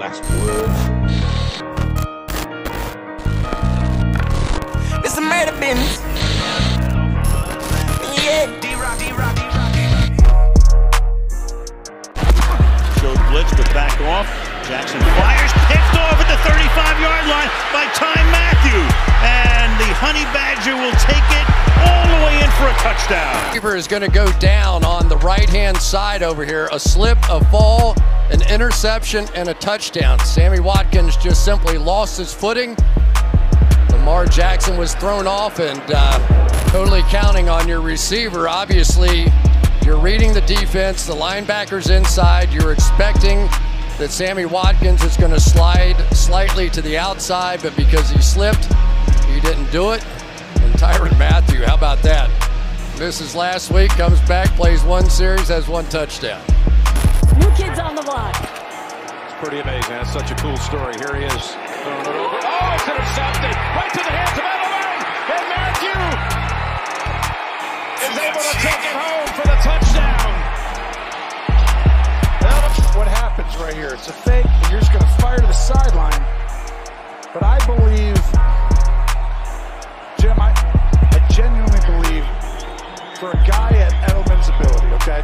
last words. It's a murder business. Yeah. Showed blitz, but backed off. Jackson fires, picked off at the 35-yard line by Tyrann Mathieu. And the Honey Badger will take it all the way in for a touchdown. Receiver is going to go down on the right-hand side over here. A slip, a fall, an interception, and a touchdown. Sammy Watkins just simply lost his footing. Lamar Jackson was thrown off, and totally counting on your receiver. Obviously, you're reading the defense, the linebacker's inside. You're expecting that Sammy Watkins is going to slide slightly to the outside, but because he slipped, he didn't do it. And Tyrann Mathieu, how about that? Misses last week, comes back, plays one series, has one touchdown. New kids on the block. It's pretty amazing. That's such a cool story. Here he is. Throwing it over. Oh, it's intercepted. Right to the hands of Edelman. And Mathieu is able to take it home for the touchdown. What happens right here? It's a fake, and you're just going to fire to the sideline. But I believe, Jim, I genuinely believe for a guy at Edelman's ability, okay?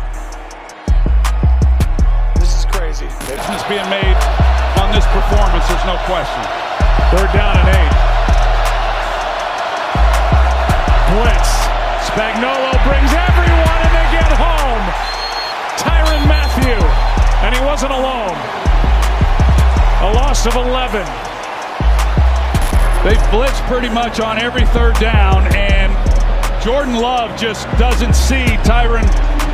This is crazy. It's being made on this performance, there's no question. Third down and 8. Blitz. Spagnuolo brings everyone, and they get home. Tyrann Mathieu. And he wasn't alone. A loss of 11. They blitz pretty much on every third down, and Jordan Love just doesn't see Tyrann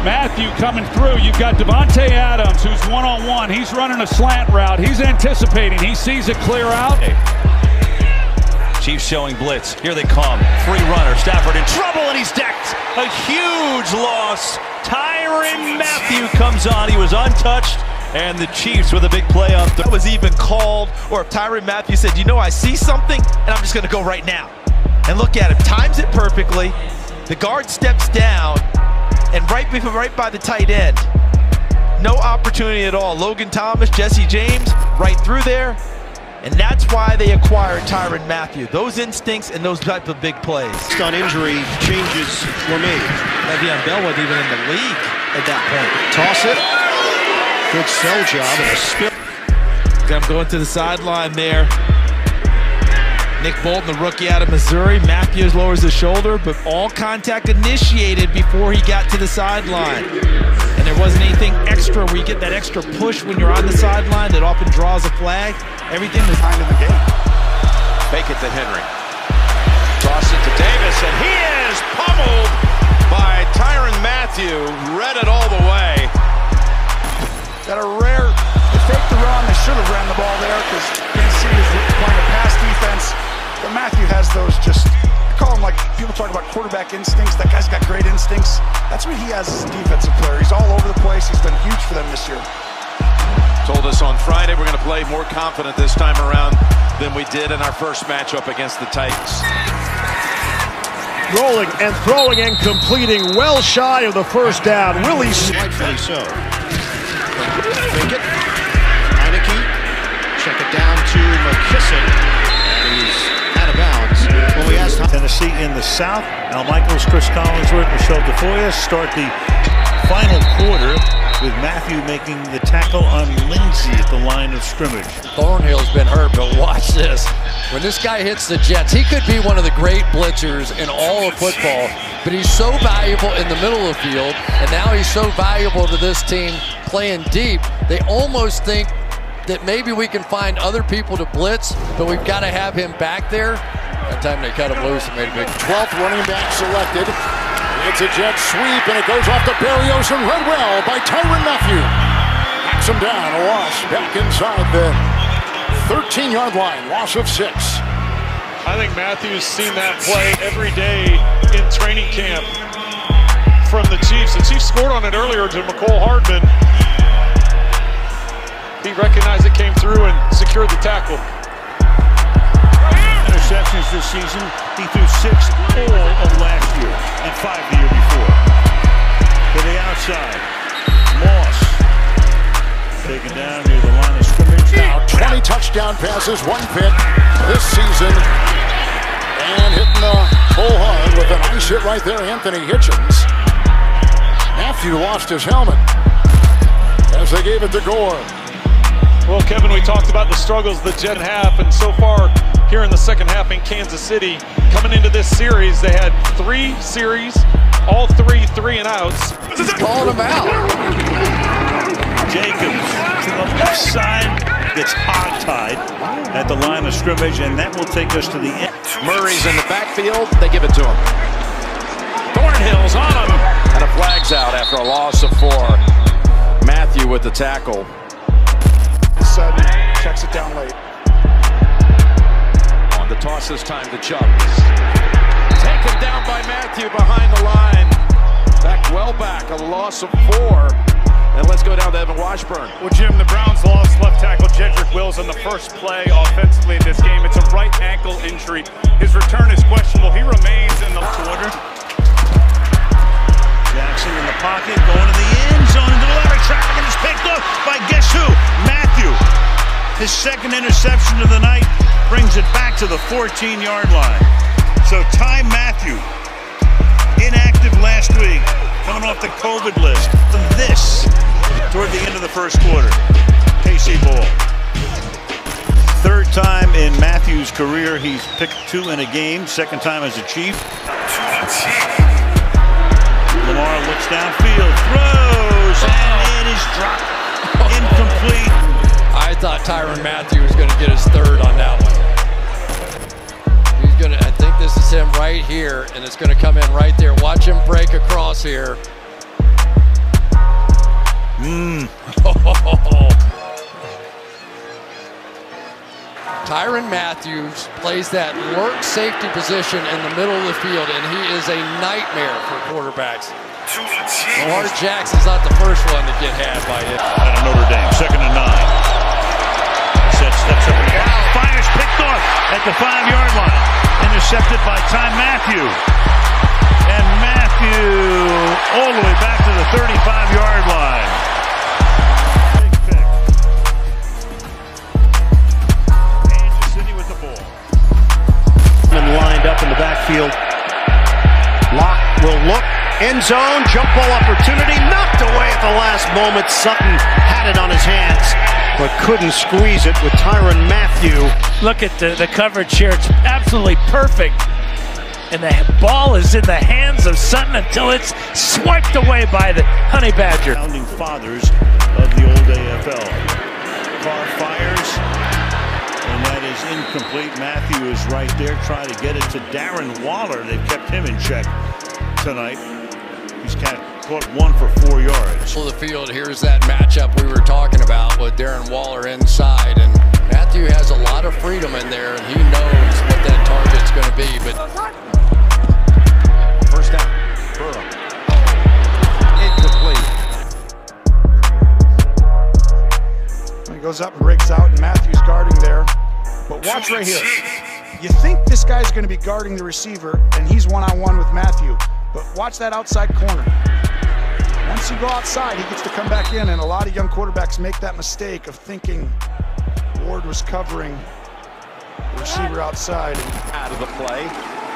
Mathieu coming through. You've got Devontae Adams, who's one-on-one. He's running a slant route. He's anticipating. He sees it clear out. Chiefs showing blitz. Here they come. Free runner. Stafford in trouble, and he's decked. A huge loss. Tyrann Mathieu comes on. He was untouched, and the Chiefs with a big play up. That was even called, or if Tyrann Mathieu said, you know, I see something, and I'm just going to go right now. And look at him. Times it perfectly. The guard steps down, and right by the tight end. No opportunity at all. Logan Thomas, Jesse James, right through there. And that's why they acquired Tyrann Mathieu. Those instincts and those type of big plays. On injury, changes were made. Le'Veon Bell wasn't even in the league at that point. Toss it. Good sell job and a spill. I'm going to the sideline there. Nick Bolton, the rookie out of Missouri. Matthews lowers his shoulder, but all contact initiated before he got to the sideline. And there wasn't anything extra where you get that extra push when you're on the sideline that often draws a flag. Everything was behind in the game. Fake it to Henry. Toss it to Davis, and he is pummeled by Tyrann Mathieu. Read it all the way. Got a rare, they faked the run. They should have ran the ball there because Tennessee is playing a pass defense. But Mathieu has those just, I call him like, people talk about quarterback instincts. That guy's got great instincts. That's what he has as a defensive player. He's all over the place. He's been huge for them this year. Told us on Friday we're going to play more confident this time around than we did in our first matchup against the Titans. Rolling and throwing and completing well shy of the first down. Willie. Rightfully so. Fake it. Heineke. Check it down to McKissick. He's out of bounds. When we asked Tennessee in the South, Al Michaels, Chris Collinsworth, Michelle DeFoya start the final quarter with Mathieu making the tackle on Lindsey at the line of scrimmage. Thornhill's been hurt, but watch this. When this guy hits the Jets, he could be one of the great blitzers in all of football, but he's so valuable in the middle of the field, and now he's so valuable to this team playing deep. They almost think that maybe we can find other people to blitz, but we've got to have him back there. That time they cut him loose and made a big 12th running back selected. It's a jet sweep, and it goes off to Berrios and read well by Tyrann Mathieu. Backs him down, a loss back inside the 13-yard line, loss of 6. I think Matthew's seen that play every day in training camp from the Chiefs. The Chiefs scored on it earlier to McCole Hardman. He recognized it, came through, and secured the tackle. Interceptions this season. He threw 6 all of last year and 5 the year before. To the outside. Moss taken down near the line of scrimmage. Now 20 touchdown passes, 1 pick this season. And hitting the full hard with a nice hit right there, Anthony Hitchens. Mathieu lost his helmet as they gave it to Gore. Well, Kevin, we talked about the struggles the Jet have, and so far here in the second half in Kansas City, coming into this series, they had 3 series, all 3 3-and-outs. He's calling them out. Jacobs to the left side gets hog-tied at the line of scrimmage, and that will take us to the end. Murray's in the backfield. They give it to him. Thornhill's on him. And a flag's out after a loss of 4. Mathieu with the tackle. Sudden checks it down late. On the toss this time to Chubbs. Taken down by Mathieu behind the line. Well back, a loss of 4. And let's go down to Evan Washburn. Well, Jim, the Browns lost left tackle Jedrick Wills on the first play offensively in this game. It's a right ankle injury. His return is questionable. He remains in the quarter. Jackson in the pocket, going to the end zone, into the line of traffic, and it's picked up by guess who? Mathieu. His second interception of the night brings it back to the 14-yard line. So Tyrann Mathieu, inactive last week, coming off the COVID list. And this toward the end of the first quarter. KC ball. Third time in Mathieu's career he's picked 2 in a game. Second time as a Chief. Lamar looks downfield, throws, and it is dropped. Incomplete. I thought Tyrann Mathieu was going to get his 3rd on that one. He's going to, I think this is him right here, and it's going to come in right there. Watch him break across here. Tyrann Mathieu plays that lurk safety position in the middle of the field, and he is a nightmare for quarterbacks. Lamar Jackson's not the first one to get had by it. Out of Notre Dame, 2nd and 9. Set steps up and fires, picked off at the 5-yard line. Intercepted by Tyrann Mathieu. And Mathieu all the way back to the 35-yard line. Big pick. Kansas City with the ball. And lined up in the backfield. Locke will look. End zone, jump ball opportunity, knocked away at the last moment. Sutton had it on his hands, but couldn't squeeze it with Tyrann Mathieu. Look at the coverage here. It's absolutely perfect. And the ball is in the hands of Sutton until it's swiped away by the Honey Badger. Founding fathers of the old AFL. Carr fires, and that is incomplete. Mathieu is right there trying to get it to Darren Waller. They've kept him in check tonight. He's caught 1 for 4 yards. The field, here's that matchup we were talking about with Darren Waller inside, and Mathieu has a lot of freedom in there, and he knows what that target's going to be. But first down, Burrow. Incomplete. He goes up and breaks out, and Matthew's guarding there. But watch right here. You think this guy's going to be guarding the receiver, and he's one-on-one with Mathieu. But watch that outside corner. Once you go outside, he gets to come back in, and a lot of young quarterbacks make that mistake of thinking Ward was covering the receiver outside. Out of the play.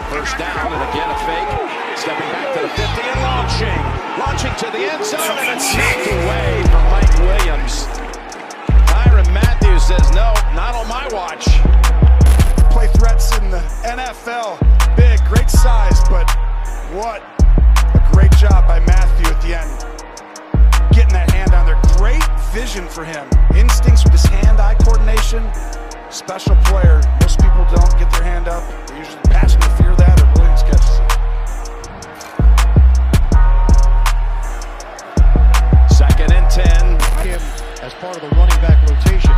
First down, and again a fake. Stepping back to the 50 and launching. Launching to the end zone, and it's knocked away from Mike Williams. Tyrann Mathieu says, no, not on my watch. Play threats in the NFL. Big, great size, but what a great job by Mathieu at the end. Getting that hand on there. Great vision for him. Instincts with his hand-eye coordination. Special player. Most people don't get their hand up. They usually pass and fear that, or Williams catches it. 2nd and 10. Him as part of the running back rotation.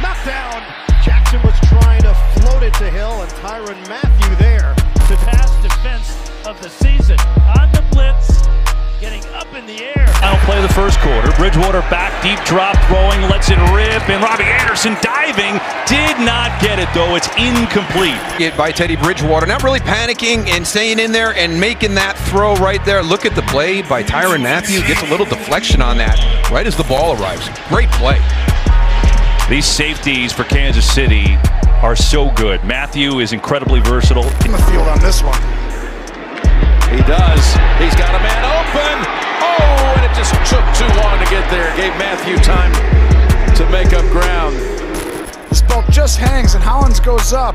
Knocked down. Jackson was trying to float it to Hill, and Tyrann Mathieu there. The pass defense of the season on the blitz, getting up in the air. Now play the first quarter. Bridgewater back, deep drop, throwing, lets it rip, and Robbie Anderson diving. Did not get it, though. It's incomplete. By Teddy Bridgewater, not really panicking and staying in there and making that throw right there. Look at the play by Tyrann Mathieu. Gets a little deflection on that right as the ball arrives. Great play. These safeties for Kansas City are so good. Mathieu is incredibly versatile. In the field on this one. He does. He's got a man open. Oh, and it just took too long to get there. Gave Mathieu time to make up ground. This ball just hangs and Hollins goes up.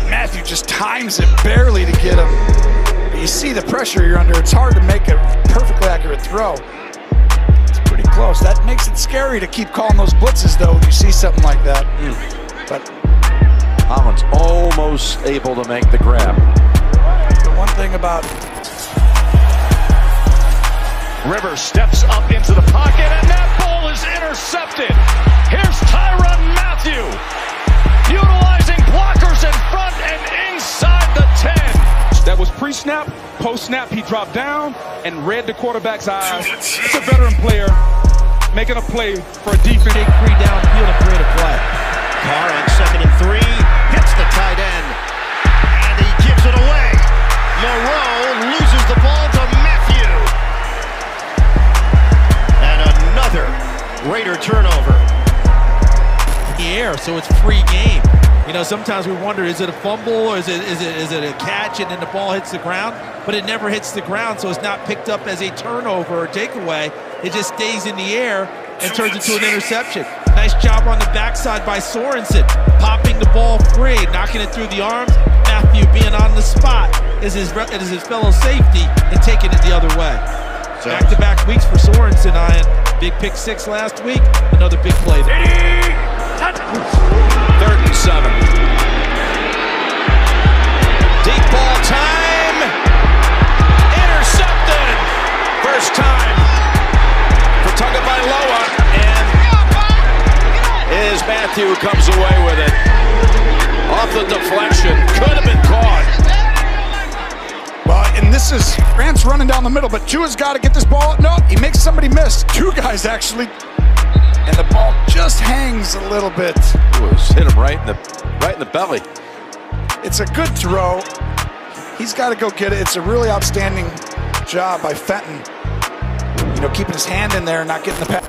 Mathieu just times it barely to get him. But you see the pressure you're under. It's hard to make a perfectly accurate throw. It's pretty close. That makes it scary to keep calling those blitzes, though, when you see something like that. But Hollins almost able to make the grab. The one thing about Rivers steps up into the pocket, and that ball is intercepted. Here's Tyrann Mathieu, utilizing blockers in front and inside the 10. That was pre-snap, post-snap, he dropped down and read the quarterback's eyes. It's a veteran player making a play for a defense. Take 3 downfield and create a play. Carr on 2nd and 3, hits the tight end, and he gives it away. Moreau loses the ball to Mathieu. And another Raider turnover. In the air, so it's free game. You know, sometimes we wonder, is it a fumble or is it a catch and then the ball hits the ground? But it never hits the ground, so it's not picked up as a turnover or takeaway. It just stays in the air and turns into an interception. Nice job on the backside by Sorensen, popping the ball free, knocking it through the arms. Mathieu being on the spot is his fellow safety and taking it the other way. Back-to-back weeks for Sorensen. Big pick 6 last week, another big play there. 3rd and 7. Deep ball time. Intercepted. First time for Tagovailoa, and is Mathieu who comes away with it. Off the deflection. Could have been caught. Well, and this is Grant's running down the middle, but Tua's got to get this ball. No, he makes somebody miss. 2 guys actually. And the ball just hangs a little bit. Hit him right in the belly. It's a good throw. He's got to go get it. It's a really outstanding job by Fenton. You know, keeping his hand in there and not getting the pass.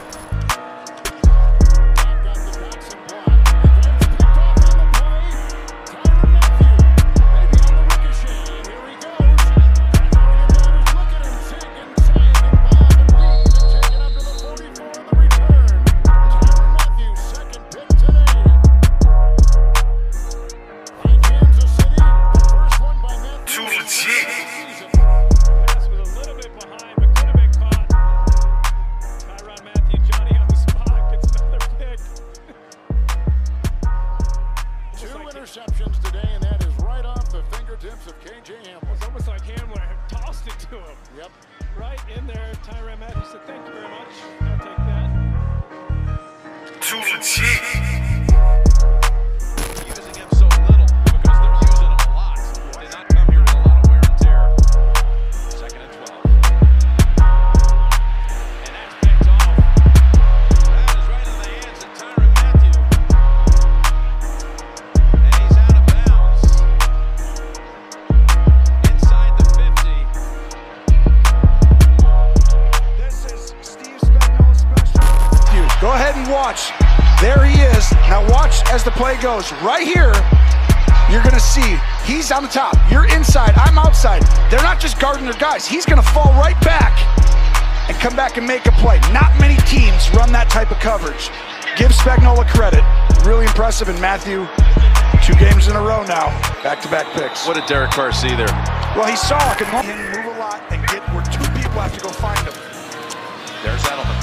Pass was a little bit behind, but could have been caught. Tyrann Mathieu, Johnny on the spot, gets another pick. 2 interceptions today, and that is right off the fingertips of KJ Hamler. It's almost like Hamler tossed it to him. Yep. Right in there, Tyrann Mathieu said, "Thank you very much. I'll take that." Using him so little because they're using him a lot. They did not come here with a lot of wear and tear. 2nd and 12. And that's picked off. That is right in the hands of Tyrann Mathieu. And he's out of bounds. Inside the 50. This is Steve Spagnuolo's special. Go ahead and watch. There he is. Now watch as the play goes. Right here, you're going to see he's on the top. You're inside. I'm outside. They're not just guarding their guys. He's going to fall right back and come back and make a play. Not many teams run that type of coverage. Give Spagnuolo credit. Really impressive. And Mathieu, 2 games in a row now. Back-to-back picks. What did Derek Carr see there? Well, he saw I could move a lot and get where 2 people have to go find him. There's Edelman.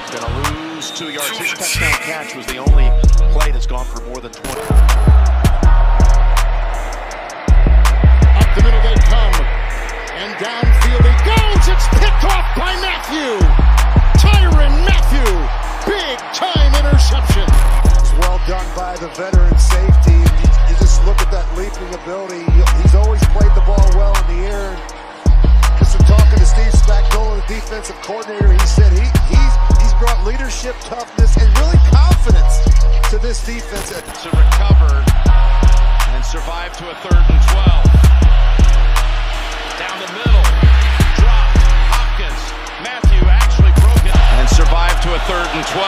He's going to lose 2 yards. His touchdown catch was the only play that's gone for more than 20. Up the middle they come, and downfield he goes. It's picked off by Mathieu. Tyrann Mathieu, big-time interception. It's well done by the veteran safety. You just look at that leaping ability. He's always played the ball well in the air. Just talking to Steve Spagnuolo, the defensive coordinator, he said he's brought leadership, toughness, and really confidence to this defense. To recover and survive to a 3rd and 12. Down the middle, dropped, Hopkins, Mathieu actually 3rd and 12.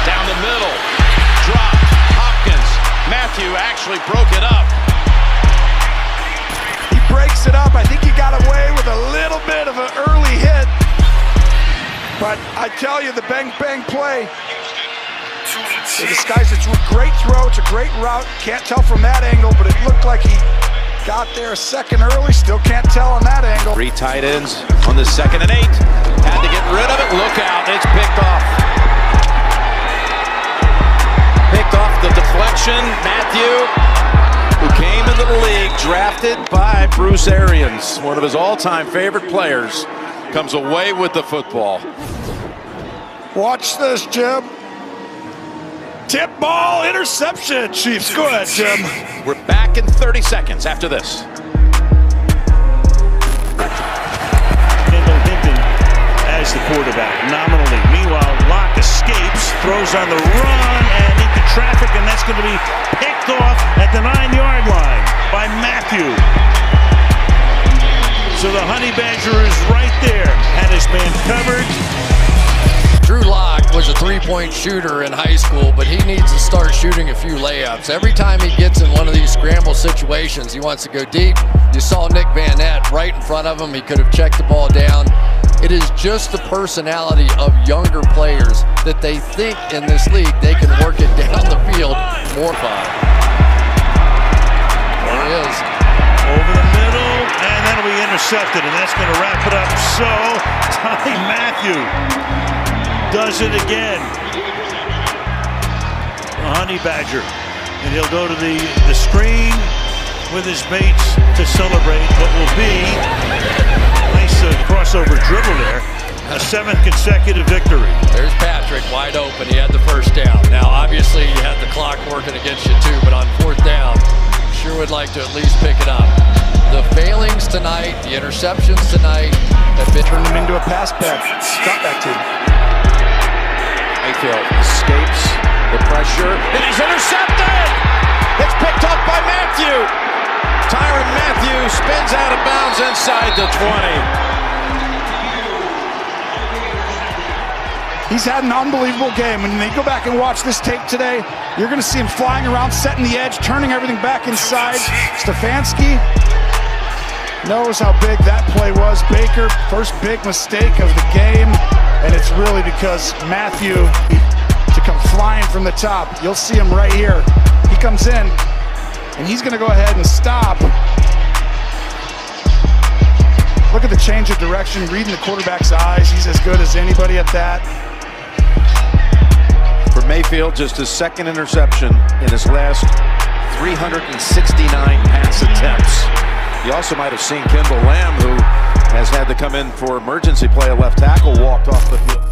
Down the middle, dropped, Hopkins. Mathieu actually broke it up. He breaks it up. I think he got away with a little bit of an early hit. But I tell you, the bang-bang play, it disguised it's a great throw, it's a great route. Can't tell from that angle, but it looked like he got there a second early. Still can't tell on that angle. 3 tight ends on the 2nd and 8. Had to get rid of it. Look out, it's picked off. Picked off the deflection. Mathieu, who came into the league, drafted by Bruce Arians, one of his all-time favorite players, comes away with the football. Watch this, Jim. Tip ball, interception, Chiefs. Go ahead, Jim. We're back in 30 seconds after this. Kendall Hinton as the quarterback, nominally. Meanwhile, Locke escapes, throws on the run, and into traffic, and that's going to be picked off at the 9-yard line by Mathieu. So the Honey Badger is right there, had his man covered. Drew Lock was a three-point shooter in high school, but he needs to start shooting a few layups. Every time he gets in one of these scramble situations, he wants to go deep. You saw Nick Van Nett right in front of him. He could have checked the ball down. It is just the personality of younger players that they think in this league they can work it down the field more fun. There he is. Over the middle, and that'll be intercepted, and that's going to wrap it up. So, Tyrann Mathieu does it again. A Honey Badger. And he'll go to the screen with his mates to celebrate what will be a nice crossover dribble there. A 7th consecutive victory. There's Patrick wide open. He had the first down. Now, obviously, you had the clock working against you too, but on 4th down, sure would like to at least pick it up. The failings tonight, the interceptions tonight have been turned him into a pass back. Stop back team. Mayfield escapes the pressure, and he's intercepted! It's picked up by Mathieu. Tyrann Mathieu spins out of bounds inside the 20. He's had an unbelievable game. When you go back and watch this tape today, you're going to see him flying around, setting the edge, turning everything back inside. Stefanski knows how big that play was. Baker, first big mistake of the game, and it's really because Mathieu to come flying from the top. You'll see him right here. He comes in, and he's going to go ahead and stop. Look at the change of direction, reading the quarterback's eyes. He's as good as anybody at that. For Mayfield, just his 2nd interception in his last 369 pass attempts. You also might have seen Kendall Lamb, who has had to come in for emergency play. A left tackle walked off the field.